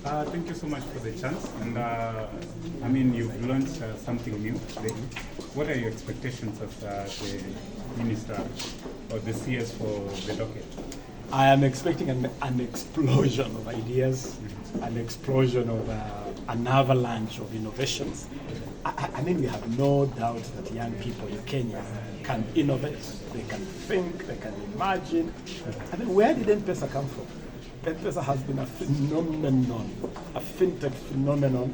Thank you so much for the chance. And I mean, you've launched something new today. What are your expectations of the minister or the CS for the docket? I am expecting an explosion of ideas, an explosion of an avalanche of innovations. I mean, we have no doubt that young people in Kenya can innovate, they can think, they can imagine. I mean, where did M-Pesa come from? M-Pesa has been a phenomenon, a fintech phenomenon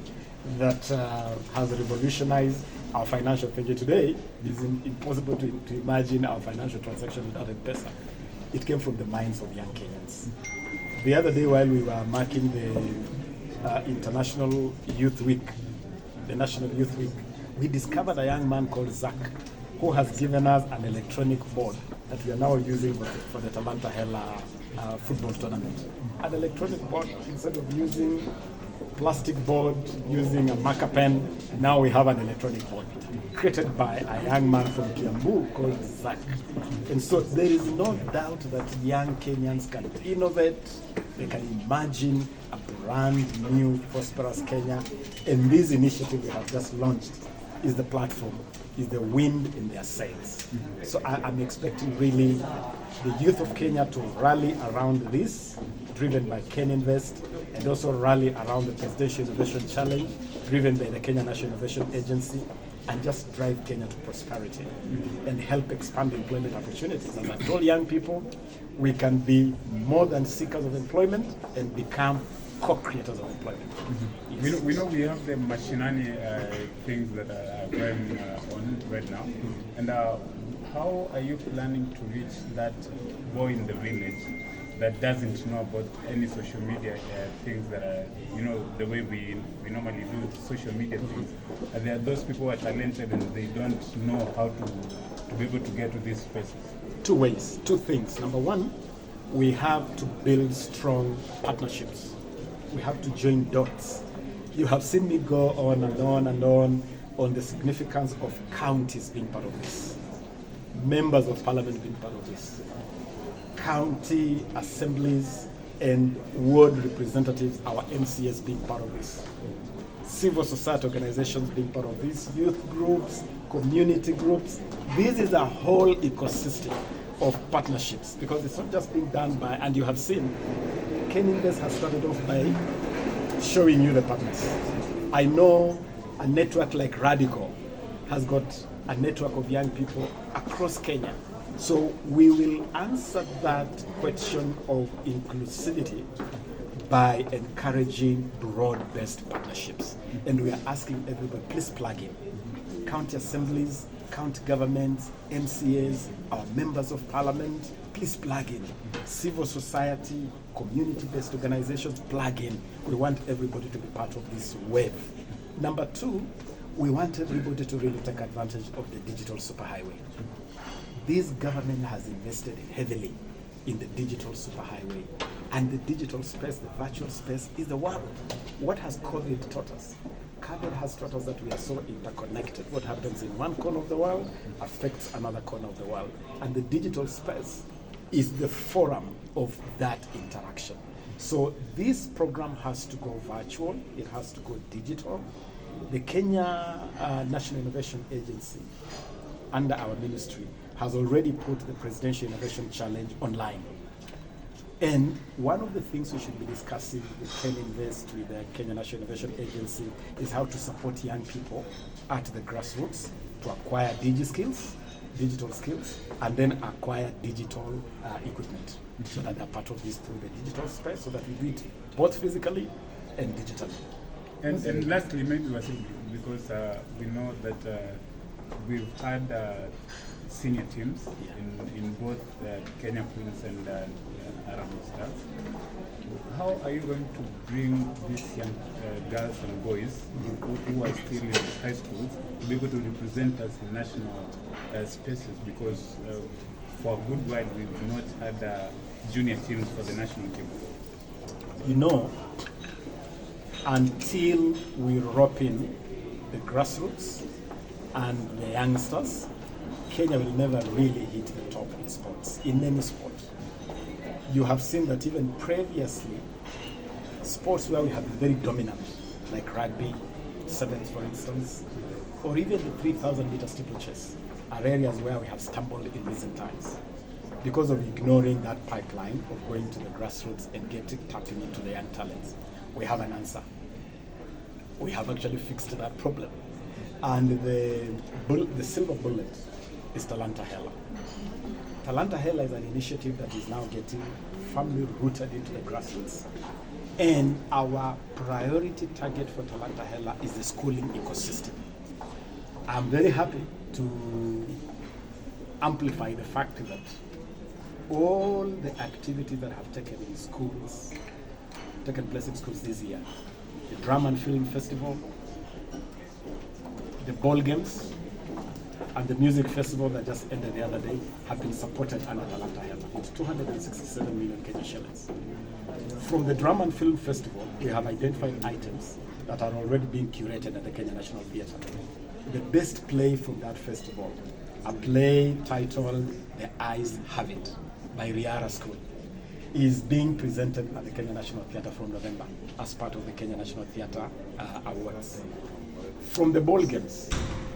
that has revolutionized our financial thinking. Today, it's impossible to imagine our financial transaction without M-Pesa. It came from the minds of young Kenyans. The other day, while we were marking the International Youth Week, the National Youth Week, we discovered a young man called Zach, who has given us an electronic board that we are now using for the Talanta Hela football tournament. An electronic board, instead of using plastic board, using a marker pen, now we have an electronic board created by a young man from Kiambu called Zach. And so there is no doubt that young Kenyans can innovate, they can imagine a brand new prosperous Kenya. And this initiative we have just launched is the platform, is the wind in their sails. So I'm expecting really the youth of Kenya to rally around this, driven by Kenya Invest, and also rally around the Presidential Innovation Challenge, driven by the Kenya National Innovation Agency, and just drive Kenya to prosperity and help expand employment opportunities. As I told young people, we can be more than seekers of employment and become co-creators of employment. Yes. We know we have the Mtaani things that are going on right now. And how are you planning to reach that boy in the village that doesn't know about any social media things that are, the way we normally do social media things? And there are those people who are talented and they don't know how to be able to get to these spaces. Two ways, two things. Number one, we have to build strong partnerships. We have to join dots. You have seen me go on and on and on the significance of counties being part of this, members of parliament being part of this, county assemblies and ward representatives, our MCS being part of this, civil society organizations being part of this, youth groups, community groups. This is a whole ecosystem of partnerships, because it's not just being done by, and you have seen, Kenya Invest has started off by showing you the partners. I know a network like Radical has got a network of young people across Kenya. So we will answer that question of inclusivity by encouraging broad-based partnerships. And we are asking everybody, please plug in. County assemblies, county governments, MCAs, our members of parliament, please plug in. Civil society, community-based organizations, plug in. We want everybody to be part of this wave. Number two, we want everybody to really take advantage of the digital superhighway. This government has invested heavily in the digital superhighway, and the digital space, the virtual space, is the world. What has COVID taught us? COVID has taught us that we are so interconnected. What happens in one corner of the world affects another corner of the world. And the digital space is the forum of that interaction. So this program has to go virtual, it has to go digital. The Kenya National Innovation Agency, under our ministry, has already put the Presidential Innovation Challenge online. And one of the things we should be discussing with Kenya Invest, with the Kenya National Innovation Agency, is how to support young people at the grassroots to acquire digital skills, and then acquire digital equipment, so that they're part of this through the digital space, so that we do it both physically and digitally. And lastly, maybe because we know that we've had senior teams in both Kenya Queens and Ababu Stars. How are you going to bring these young girls and boys who are still in high schools to be able to represent us in national spaces? Because for a good while we've not had junior teams for the national team. Until we rope in the grassroots and the youngsters, Kenya will never really hit the top in sports, in any sport. You have seen that even previously, sports where we have been very dominant, like rugby, sevens for instance, or even the 3,000 meter steeplechase, are areas where we have stumbled in recent times because of ignoring that pipeline of going to the grassroots and tapping into the young talents. We have an answer. We have actually fixed that problem. And the silver bullet is Talanta Hela. Talanta Hela is an initiative that is now getting firmly rooted into the grassroots. And our priority target for Talanta Hela is the schooling ecosystem. I'm very happy to amplify the fact that all the activities that have taken place in schools this year, the Drum and Film Festival, the ball games, and the music festival that just ended the other day have been supported under Talanta Hela with 267 million Kenya shillings. From the Drum and Film Festival, we have identified items that are already being curated at the Kenya National Theatre. The best play from that festival, a play titled The Eyes Have It by Riara School, is being presented at the Kenya National Theatre from November as part of the Kenya National Theatre Awards. From the ball games,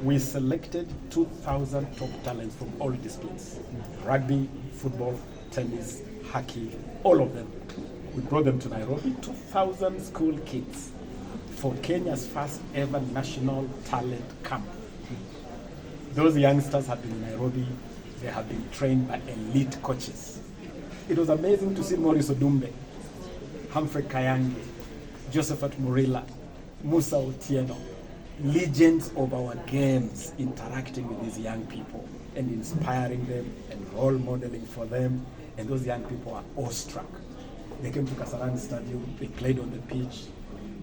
we selected 2,000 top talents from all disciplines: rugby, football, tennis, hockey, all of them. We brought them to Nairobi, 2,000 school kids, for Kenya's first ever national talent camp. Those youngsters have been in Nairobi. They have been trained by elite coaches. It was amazing to see Maurice Odumbe, Humphrey Kayange, Josephat Murila, Musa Otieno, legends of our games, interacting with these young people and inspiring them and role modeling for them. And those young people are awestruck. They came to Kasarani Stadium, they played on the pitch.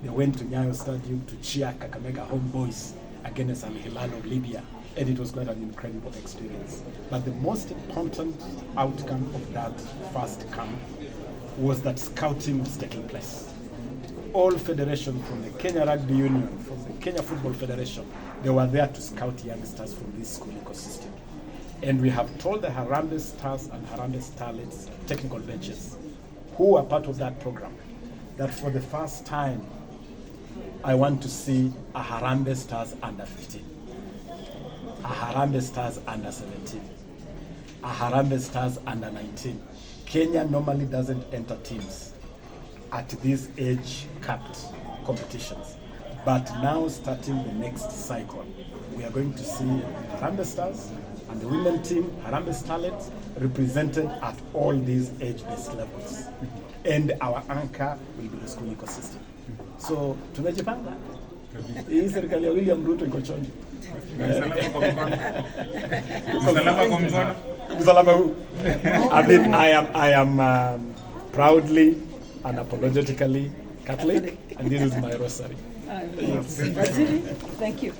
They went to Nyayo Stadium to cheer Kakamega Homeboys against Al Hilal of Libya. And it was quite an incredible experience. But the most important outcome of that first camp was that scouting was taking place. All federations, from the Kenya Rugby Union, from the Kenya Football Federation, they were there to scout youngsters from this school ecosystem. And we have told the Harambee Stars and Harambee Starlets technical benches, who are part of that program, that for the first time, I want to see a Harambee Stars under 15, a Harambee Stars under 17, a Harambee Stars under 19. Kenya normally doesn't enter teams at these age-capped competitions. But now, starting the next cycle, we are going to see Harambee Stars and the women team, Harambee Starlets, represented at all these age-based levels. And our anchor will be the school ecosystem. So, tumejipanga. Hii serikali ya William Ruto iko chonjo. I am proudly unapologetically Catholic, and this is my rosary. Thank you.